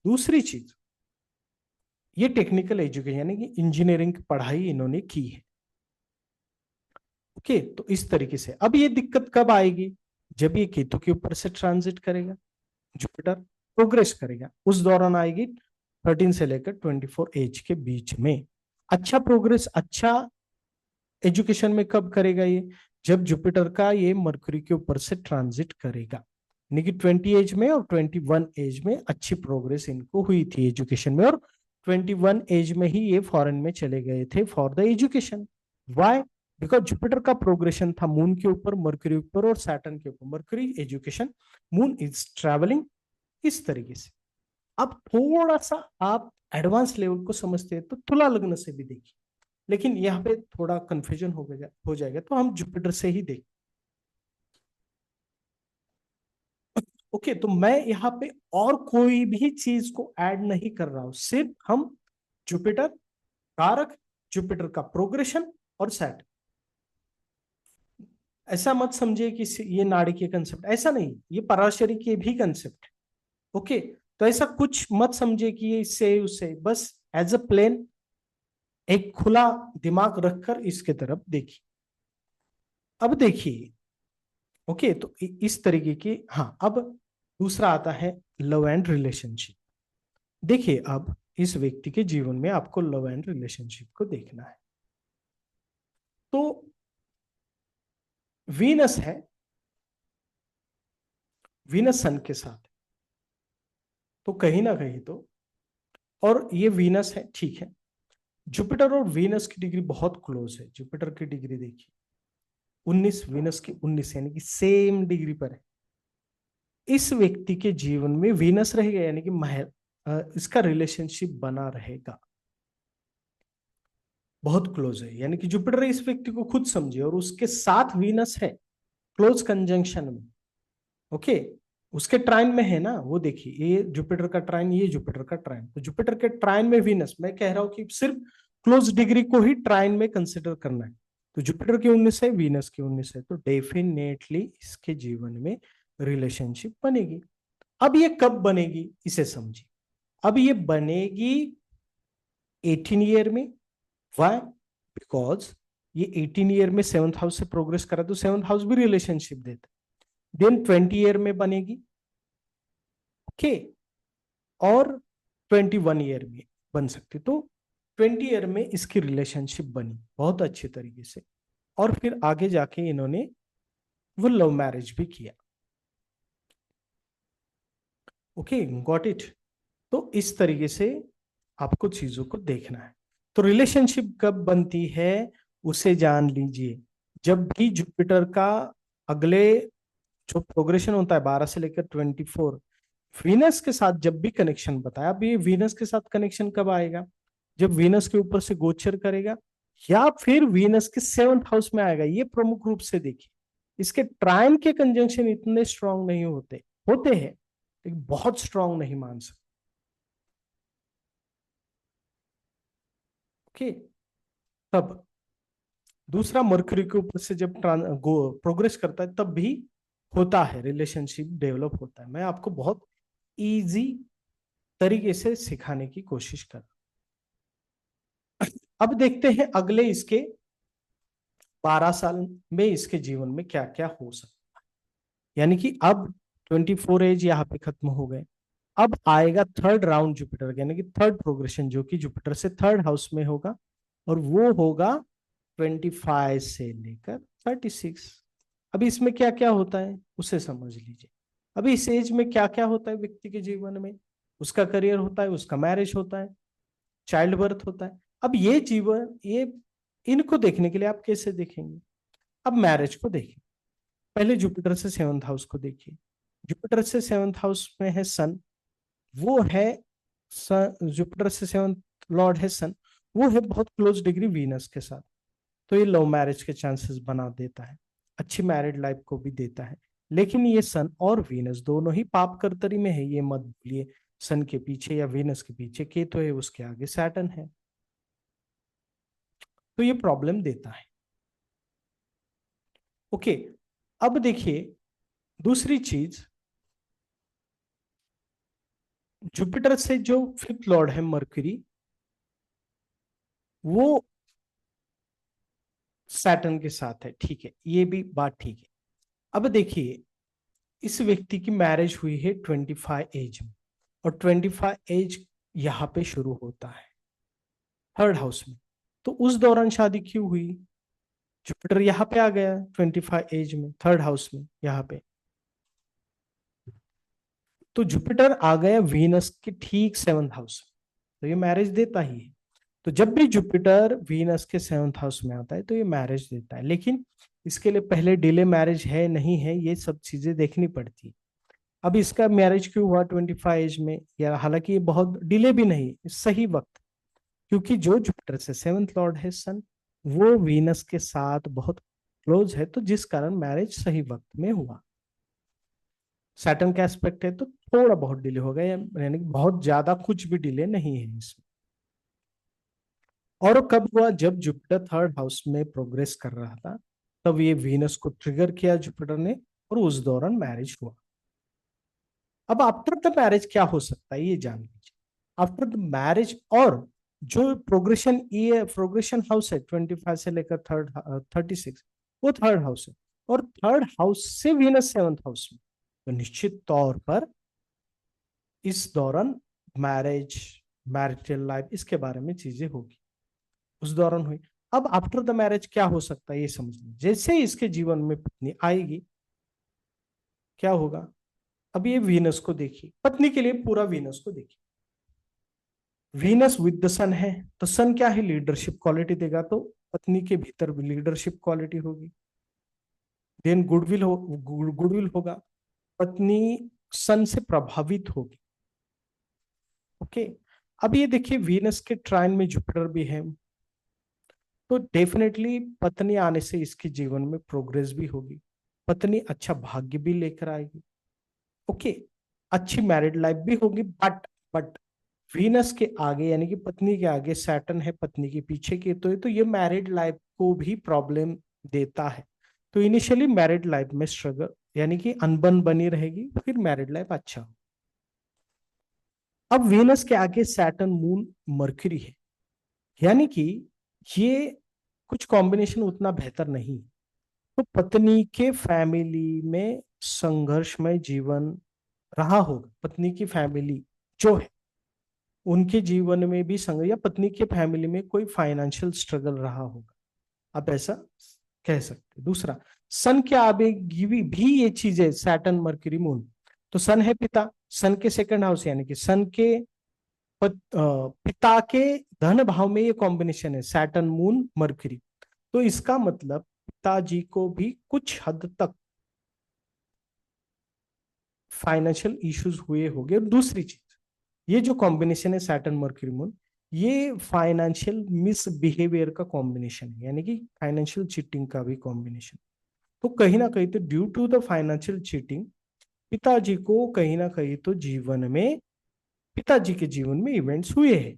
दूसरी चीज, ये टेक्निकल एजुकेशन यानी कि इंजीनियरिंग की पढ़ाई इन्होंने की है। ओके, तो इस तरीके से अब ये दिक्कत कब आएगी? जब ये केतु के ऊपर से ट्रांजिट करेगा, जुपिटर प्रोग्रेस करेगा, उस दौरान आएगी 13 से लेकर 24 एज के बीच में। अच्छा प्रोग्रेस, अच्छा एजुकेशन में कब करेगा ये? जब जुपिटर का ये मरकरी के ऊपर से ट्रांजिट करेगा, यानी कि 20 एज में और 21 एज में अच्छी प्रोग्रेस इनको हुई थी एजुकेशन में। और 21 एज में ही ये फॉरेन में चले गए थे for the education. Why? Because Jupiter का प्रोग्रेशन था मून के ऊपर, मरकरी ऊपर और सैटर्न के ऊपर। Mercury education, moon is travelling, इस तरीके से। अब थोड़ा सा आप एडवांस लेवल को समझते हैं तो तुला लग्न से भी देखिए, लेकिन यहाँ पे थोड़ा कंफ्यूजन हो जाएगा, तो हम जुपिटर से ही देखें। ओके, तो मैं यहाँ पे और कोई भी चीज को ऐड नहीं कर रहा हूं, सिर्फ हम जुपिटर कारक, जुपिटर का प्रोग्रेशन और सेट। ऐसा मत समझिए कि ये नाड़ी के कंसेप्ट, ऐसा नहीं, ये पराशरी के भी कंसेप्ट। ओके, तो ऐसा कुछ मत समझिए कि ये इससे उससे, बस एज अ प्लेन एक खुला दिमाग रखकर इसके तरफ देखिए। अब देखिए, ओके, तो इस तरीके की, हाँ। अब दूसरा आता है लव एंड रिलेशनशिप। देखिए, अब इस व्यक्ति के जीवन में आपको लव एंड रिलेशनशिप को देखना है। तो वीनस है, वीनस सन के साथ, तो कहीं ना कहीं तो, और ये वीनस है, ठीक है। जुपिटर और वीनस की डिग्री बहुत क्लोज है। जुपिटर की डिग्री देखिए 19, वीनस की 19, यानी कि सेम डिग्री पर है। इस व्यक्ति के जीवन में वीनस रहेगा, यानी कि इसका रिलेशनशिप बना रहेगा, बहुत क्लोज है। यानी कि जुपिटर इस व्यक्ति को खुद समझे और उसके साथ वीनस है क्लोज कंजंक्शन में। ओके, उसके ट्राइन में है ना, वो देखिए ये जुपिटर का ट्राइन, ये जुपिटर का ट्राइन, तो जुपिटर के ट्राइन में वीनस, मैं कह रहा हूं कि सिर्फ क्लोज डिग्री को ही ट्राइन में कंसिडर करना है। तो जुपिटर की 19 है, वीनस की 19 है, तो डेफिनेटली इसके जीवन में रिलेशनशिप बनेगी। अब ये कब बनेगी इसे समझिए। अब ये बनेगी 18 ईयर में। व्हाई? बिकॉज ये 18 ईयर में 7th हाउस से प्रोग्रेस करा, तो 7th हाउस भी रिलेशनशिप देता है। देन 20 ईयर में बनेगी, ओके, और 21 ईयर में बन सकती। तो 20 ईयर में इसकी रिलेशनशिप बनी बहुत अच्छे तरीके से, और फिर आगे जाके इन्होंने वो लव मैरिज भी किया। Okay, got it. तो इस तरीके से आपको चीजों को देखना है। तो रिलेशनशिप कब बनती है उसे जान लीजिए, जब भी जुपिटर का अगले जो प्रोग्रेशन होता है 12 से लेकर 24, वीनस के साथ जब भी कनेक्शन बताया। अब ये वीनस के साथ कनेक्शन कब आएगा? जब वीनस के ऊपर से गोचर करेगा, या फिर वीनस के 7th हाउस में आएगा। ये प्रमुख रूप से देखिए, इसके ट्राइन के कंजंक्शन इतने स्ट्रांग नहीं होते, होते हैं लेकिन बहुत स्ट्रांग नहीं मान सकते। ओके, तब दूसरा मरकरी के ऊपर से जब प्रोग्रेस करता है तब भी होता है, रिलेशनशिप डेवलप होता है। मैं आपको बहुत इजी तरीके से सिखाने की कोशिश कर। अब देखते हैं अगले इसके 12 साल में इसके जीवन में क्या क्या हो सकता है। यानी कि अब 24 एज यहाँ पे खत्म हो गए। अब आएगा थर्ड राउंड जुपिटर, यानी कि थर्ड प्रोग्रेशन, जो कि जुपिटर से थर्ड हाउस में होगा, और वो होगा 25 से लेकर 36। अभी इसमें क्या क्या होता है उसे समझ लीजिए। अभी इस एज में क्या क्या होता है व्यक्ति के जीवन में? उसका करियर होता है, उसका मैरिज होता है, चाइल्ड बर्थ होता है। अब ये जीवन, ये इनको देखने के लिए आप कैसे देखेंगे? अब मैरिज को देखिए, पहले जुपिटर से 7th हाउस को देखिए। जुपिटर से 7th हाउस में है सन, वो है जुपिटर से 7th लॉर्ड है सन, वो है बहुत क्लोज डिग्री वीनस के साथ। तो ये लव मैरिज के चांसेस बना देता है, अच्छी मैरिड लाइफ को भी देता है। लेकिन ये सन और वीनस दोनों ही पाप कर्तरी में है, ये मत भूलिए। सन के पीछे या वीनस के पीछे केतु है, उसके आगे सैटर्न है, तो ये प्रॉब्लम देता है। ओके, अब देखिए दूसरी चीज, जुपिटर से जो 5th लॉर्ड है मर्क्यूरी, वो सैटर्न के साथ है, ठीक है, ये भी बात ठीक है। अब देखिए इस व्यक्ति की मैरिज हुई है 25 एज में, और 25 एज यहाँ पे शुरू होता है थर्ड हाउस में। तो उस दौरान शादी क्यों हुई? जुपिटर यहाँ पे आ गया 25 एज में थर्ड हाउस में यहाँ पे, तो जुपिटर आ गया वीनस के ठीक 7th हाउस में, तो ये मैरिज देता ही है। तो जब भी जुपिटर वीनस के 7th हाउस में आता है तो ये मैरिज देता है, लेकिन इसके लिए पहले डिले मैरिज है नहीं है, ये सब चीजें देखनी पड़ती है। अब इसका मैरिज क्यों हुआ 25 एज में? या हालांकि ये बहुत डिले भी नहीं, सही वक्त, क्योंकि जो जुपिटर से 7th लॉर्ड है सन, वो वीनस के साथ बहुत क्लोज है, तो जिस कारण मैरिज सही वक्त में हुआ। सैटर्न का एस्पेक्ट है तो थोड़ा बहुत डिले हो गया, यानी कि बहुत ज्यादा कुछ भी डिले नहीं है इसमें। और कब हुआ? जब जुपिटर थर्ड हाउस में प्रोग्रेस कर रहा था, तब ये वीनस को ट्रिगर किया जुपिटर ने, और उस दौरान मैरिज हुआ। अब आफ्टर द मैरिज क्या हो सकता है ये जान लीजिए। आफ्टर द मैरिज, और जो प्रोग्रेशन, ये प्रोग्रेशन हाउस है 25 से लेकर 36, वो थर्ड हाउस है, और थर्ड हाउस से वीनस 7th हाउस में, तो निश्चित तौर पर इस दौरान मैरिज, मैरिटल लाइफ, इसके बारे में चीजें होगी, उस दौरान हुई। अब आफ्टर द मैरिज क्या हो सकता है ये समझ लीजिए। जैसे ही इसके जीवन में पत्नी आएगी, क्या होगा? अब ये वीनस को देखिए, पत्नी के लिए पूरा वीनस को देखिए। वीनस विद द सन है, तो सन क्या है? लीडरशिप क्वालिटी देगा, तो पत्नी के भीतर भी लीडरशिप क्वालिटी होगी। देन गुडविल होगा, पत्नी सन से प्रभावित होगी। ओके, अब ये देखिए वीनस के ट्राइन में जुपिटर भी है, तो डेफिनेटली पत्नी आने से इसके जीवन में प्रोग्रेस भी होगी, पत्नी अच्छा भाग्य भी लेकर आएगी। ओके, अच्छी मैरिड लाइफ भी होगी, बट वीनस के आगे, यानी कि पत्नी के आगे सैटर्न है, पत्नी के पीछे केतु है, तो ये मैरिड लाइफ को भी प्रॉब्लम देता है। तो इनिशियली मैरिड लाइफ में स्ट्रगल, यानी कि अनबन बनी रहेगी, फिर मैरिड लाइफ अच्छा हो। अब वेनस के आगे सैटर्न मून मरकरी है, यानी कि ये कुछ कॉम्बिनेशन उतना बेहतर नहीं। तो पत्नी के फैमिली में संघर्षमय जीवन रहा होगा, पत्नी की फैमिली जो है उनके जीवन में भी संघर्ष, या पत्नी के फैमिली में कोई फाइनेंशियल स्ट्रगल रहा होगा, आप ऐसा कह सकते। दूसरा, सन के आगे भी ये चीज है, सैटर्न मरकरी मून। तो सन है पिता, सन के सेकंड हाउस, यानी कि सन के पिता के धन भाव में ये कॉम्बिनेशन है सैटर्न मून मरकरी। तो इसका मतलब पिताजी को भी कुछ हद तक फाइनेंशियल इश्यूज हुए होंगे। और दूसरी चीज, ये जो कॉम्बिनेशन है सैटर्न मरकरी मून, ये फाइनेंशियल मिसबिहेवियर का कॉम्बिनेशन है, यानी कि फाइनेंशियल चीटिंग का भी कॉम्बिनेशन। तो कहीं ना कहीं तो due to the financial cheating पिताजी को कहीं ना कहीं तो जीवन में, पिताजी के जीवन में इवेंट्स हुए हैं।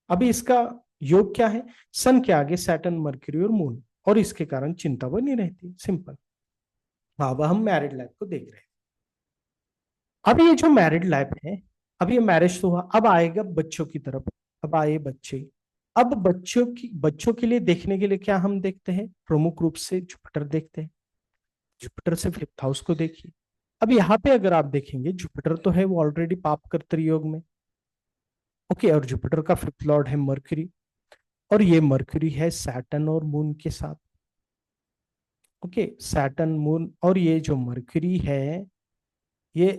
अभी इसका योग क्या है, सन के आगे सैटर्न मरकरी और मून, और इसके कारण चिंता बनी रहती, सिंपल। अब हम मैरिड लाइफ को देख रहे हैं। अब ये जो मैरिड लाइफ है, अब ये मैरिज तो हुआ, अब आएगा बच्चों की तरफ। अब आए बच्चे। अब बच्चों के लिए देखने के लिए क्या हम देखते हैं, प्रमुख रूप से जुपिटर देखते हैं। जुपिटर से फिफ्थ हाउस को देखिए। अब यहाँ पे अगर आप देखेंगे, जुपिटर तो है वो ऑलरेडी पाप कर्तरी योग में, ओके, और जुपिटर का फिफ्थ लॉर्ड है मरकरी, और ये मरकरी है सैटर्न और मून के साथ। ओके, सैटर्न मून, और ये जो मरकरी है ये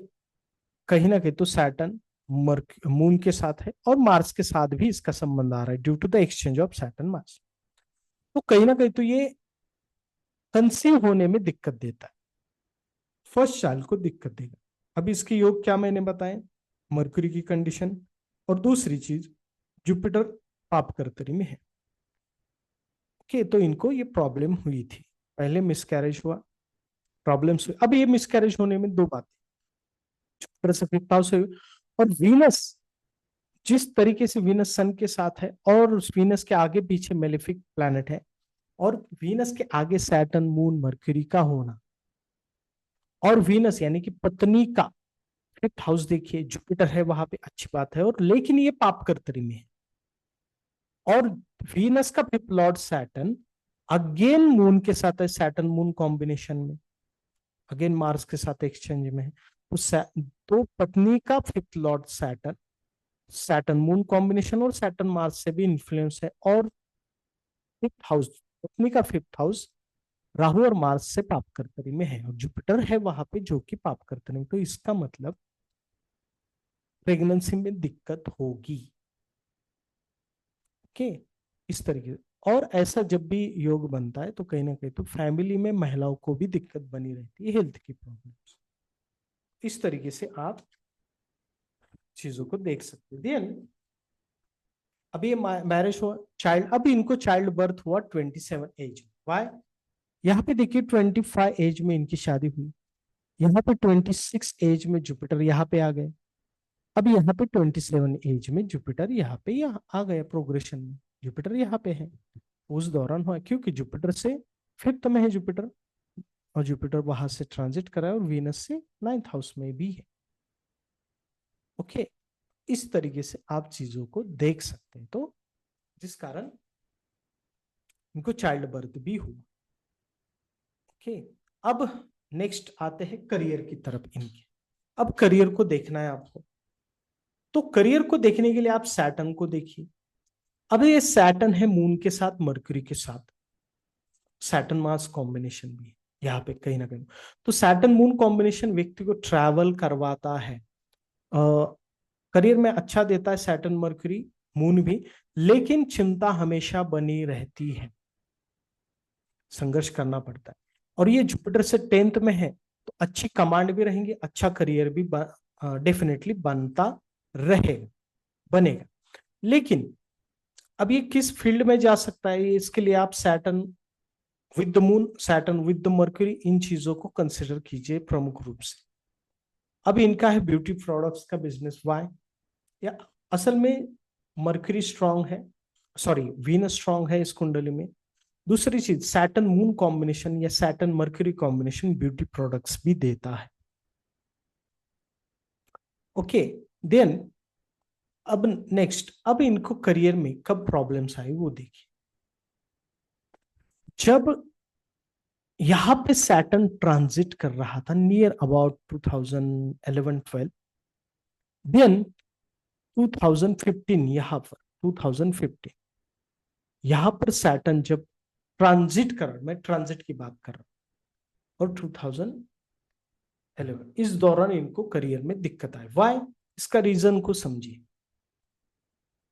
कहीं ना कहीं तो सैटर्न मून के साथ है, और मार्स के साथ भी इसका संबंध आ रहा है due to the exchange of Saturn Mars. तो कहीं ना कहीं तो ये कंसीव होने में दिक्कत देता है, फर्स्ट चाइल्ड को दिक्कत देगा। अब इसके योग क्या मैंने बताए, मरकरी की कंडीशन, और दूसरी चीज जुपिटर पाप कर्तरी में है। ओके, तो इनको ये प्रॉब्लम हुई थी, पहले मिसकैरेज हुआ, प्रॉब्लम्स हुई। अब ये मिसकैरेज होने में दो बातें, जुपिटर से फिफ्थ हाउस है, और वीनस, जिस तरीके से वीनस सन के साथ है, और उस वीनस के आगे पीछे मेलेफिक प्लैनेट है, और वीनस के आगे सैटर्न मून मरकरी का होना, और वीनस यानी कि पत्नी का फिफ्थ हाउस देखिए, जुपिटर है वहां पे, अच्छी बात है, और लेकिन ये पाप कर्तरी में है। और वीनस का fifth Lord Saturn again moon के साथ है, सैटर्न मून कॉम्बिनेशन में, अगेन मार्स के साथ एक्सचेंज में है। तो पत्नी का fifth Lord Saturn, Saturn moon combination और सैटर्न मार्स से भी इन्फ्लुएंस है, और फिफ्थ हाउस, पत्नी का फिफ्थ हाउस राहु और मार्स से पाप कर्तरी में है, और जुपिटर है वहां पे जो कि पाप कर्तरी में। तो इसका मतलब प्रेगनेंसी में दिक्कत होगी। ओके, इस तरीके से। और ऐसा जब भी योग बनता है तो कहीं ना कहीं तो फैमिली में महिलाओं को भी दिक्कत बनी रहती है, हेल्थ की प्रॉब्लम्स। इस तरीके से आप चीजों को देख सकते हैं। देन अभी ये मैरिज हुआ, चाइल्ड, अभी इनको चाइल्ड बर्थ हुआ 27 एज। वाई, यहाँ पे देखिए 25 एज में इनकी शादी हुई, यहाँ पे 26 एज में जुपिटर यहाँ पे आ गए, अब यहाँ पे 27 एज में जुपिटर यहाँ पे यहाँ आ गया, प्रोग्रेशन में जुपिटर यहाँ पे है। उस दौरान हुआ क्योंकि जुपिटर से फिफ्थ में है जुपिटर, और जुपिटर वहां से ट्रांजिट करा है, और वीनस से नाइन्थ हाउस में भी है। ओके, इस तरीके से आप चीजों को देख सकते हैं, तो जिस कारण इनको चाइल्ड बर्थ भी हुआ। ओके, अब नेक्स्ट आते हैं करियर की तरफ इनके। अब करियर को देखना है आपको, तो करियर को देखने के लिए आप सैटर्न को देखिए। अब ये सैटर्न है मून के साथ मरकरी के साथ, सैटर्न मार्स कॉम्बिनेशन भी है यहाँ पे कहीं ना कहीं। तो सैटर्न मून कॉम्बिनेशन व्यक्ति को ट्रैवल करवाता है, करियर में अच्छा देता है सैटर्न मरकरी मून भी, लेकिन चिंता हमेशा बनी रहती है, संघर्ष करना पड़ता है। और ये जुपिटर से 10th में है, तो अच्छी कमांड भी रहेंगी, अच्छा करियर भी डेफिनेटली बनता रहेगा, बनेगा। लेकिन अब ये किस फील्ड में जा सकता है, इसके लिए आप Saturn with the moon, Saturn with the Mercury, इन चीजों को कंसिडर कीजिए प्रमुख रूप से। अब इनका है ब्यूटी प्रोडक्ट्स का बिजनेस। वाई, या असल में मर्क्यूरी स्ट्रांग है, सॉरी वीनस स्ट्रांग है इस कुंडली में। दूसरी चीज, सैटर्न मून कॉम्बिनेशन या Saturn mercury combination beauty products भी देता है। ओके, देन अब नेक्स्ट, अब इनको करियर में कब प्रॉब्लम्स आई वो देखिए। जब यहां पे सैटर्न ट्रांजिट कर रहा था नियर अबाउट 2011-12, देन 2015, यहां पर 2015 यहां पर सैटर्न जब ट्रांजिट कर, मैं ट्रांजिट की बात कर रहा हूं, और 2011 इस दौरान इनको करियर में दिक्कत आई। वाई? इसका रीजन को समझिए।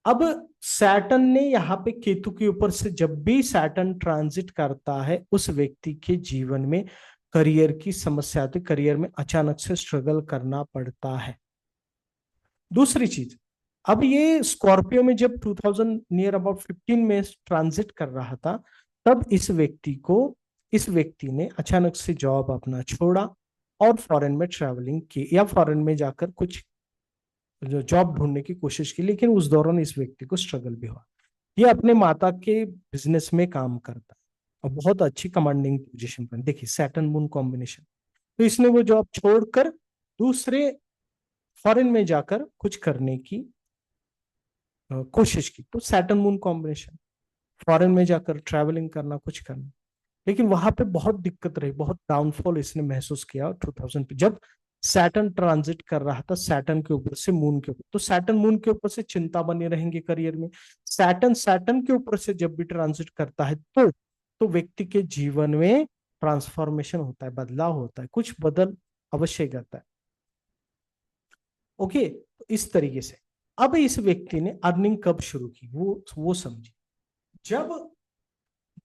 अब सैटर्न ने यहाँ पे केतु के ऊपर से जब भी सैटर्न ट्रांजिट करता है उस व्यक्ति के जीवन में करियर की समस्या आती, करियर में अचानक से स्ट्रगल करना पड़ता है। दूसरी चीज, अब ये स्कॉर्पियो में जब 2000 नियर अबाउट 15 में ट्रांजिट कर रहा था, तब इस व्यक्ति ने अचानक से जॉब अपना छोड़ा और फॉरेन में ट्रैवलिंग की या फॉरेन में जाकर कुछ जो जॉब ढूंढने की कोशिश की, लेकिन उस दौरान इस व्यक्ति को स्ट्रगल भी हुआ। ये अपने माता के बिजनेस में काम करता है और बहुत अच्छी कमांडिंग पोजीशन पर। देखिए सैटर्न मून कॉम्बिनेशन, तो इसने वो जॉब छोड़कर दूसरे फॉरेन में जाकर कुछ करने की कोशिश की। तो सैटर्न मून कॉम्बिनेशन, फॉरेन में जाकर ट्रैवलिंग करना, कुछ करना, लेकिन वहां पे बहुत दिक्कत रही, बहुत डाउनफॉल इसने महसूस किया 2000 पे, जब सैटर्न ट्रांजिट कर रहा था सैटर्न के ऊपर से मून के ऊपर। तो सैटर्न मून के ऊपर से चिंता बनी रहेंगी करियर में। सैटर्न सैटर्न के ऊपर से जब भी ट्रांजिट करता है तो व्यक्ति के जीवन में ट्रांसफॉर्मेशन होता है, बदलाव होता है, कुछ बदल अवश्य करता है। ओके, तो इस तरीके से अब इस व्यक्ति ने अर्निंग कब शुरू की वो समझिए। जब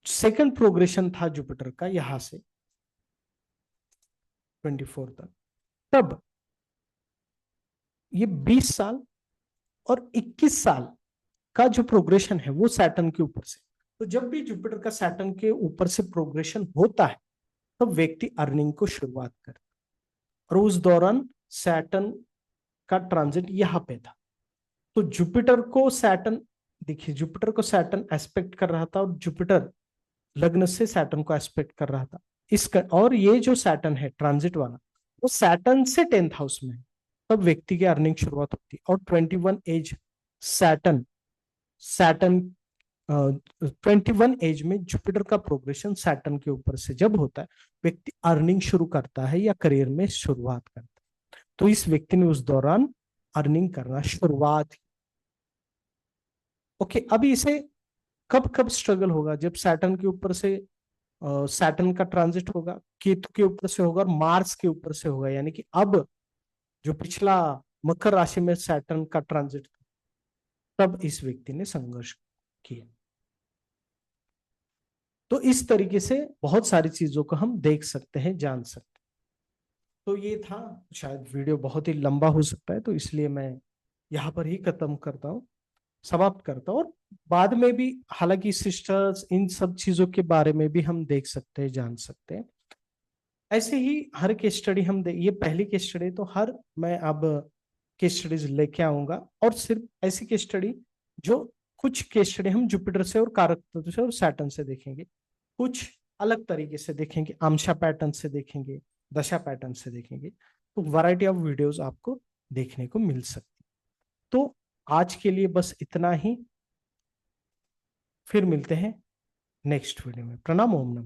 सेकंड प्रोग्रेशन था जुपिटर का यहां से 24 तक, तब ये 20 साल और 21 साल का जो प्रोग्रेशन है वो सैटर्न के ऊपर से। तो जब भी जुपिटर का सैटर्न के ऊपर से प्रोग्रेशन होता है तब व्यक्ति अर्निंग को शुरुआत करता है, और उस दौरान सैटर्न का ट्रांजिट यहां पे था। तो जुपिटर को सैटर्न, देखिए जुपिटर को सैटर्न एस्पेक्ट कर रहा था और जुपिटर लग्न से सैटर्न को एस्पेक्ट कर रहा था। इसका और ये जो सैटर्न है ट्रांजिट वाला, वो सैटर्न से 10th हाउस में है, तब व्यक्ति की अर्निंग शुरुआत होती है। और 21 एज सैटर्न सैटर्न 21 एज में जुपिटर का प्रोग्रेशन सैटर्न के ऊपर से जब होता है, व्यक्ति अर्निंग शुरू करता है या करियर में शुरुआत करता है। तो इस व्यक्ति ने उस दौरान अर्निंग करना शुरुआत की। ओके, अभी इसे कब कब स्ट्रगल होगा? जब सैटर्न के ऊपर से सैटर्न का ट्रांजिट होगा, केतु के ऊपर से होगा और मार्स के ऊपर से होगा। यानी कि अब जो पिछला मकर राशि में सैटर्न का ट्रांजिट था, तब इस व्यक्ति ने संघर्ष किया। तो इस तरीके से बहुत सारी चीजों को हम देख सकते हैं, जान सकते हैं। तो ये था, शायद वीडियो बहुत ही लंबा हो सकता है, तो इसलिए मैं यहाँ पर ही खत्म करता हूँ, समाप्त करता हूँ। और बाद में भी हालांकि सिस्टर्स इन सब चीजों के बारे में भी हम देख सकते हैं, जान सकते हैं। ऐसे ही हर केस स्टडी ये पहली केस स्टडी, तो हर मैं अब केस स्टडीज लेके आऊंगा, और सिर्फ ऐसी केस स्टडी जो कुछ केस स्टडी हम जुपिटर से और कारक तत्व से और सैटर्न से देखेंगे, कुछ अलग तरीके से देखेंगे, आमशा पैटर्न से देखेंगे, दशा पैटर्न से देखेंगे। तो वैरायटी ऑफ वीडियोस आपको देखने को मिल सकती। तो आज के लिए बस इतना ही, फिर मिलते हैं नेक्स्ट वीडियो में। प्रणाम, ओम नमः।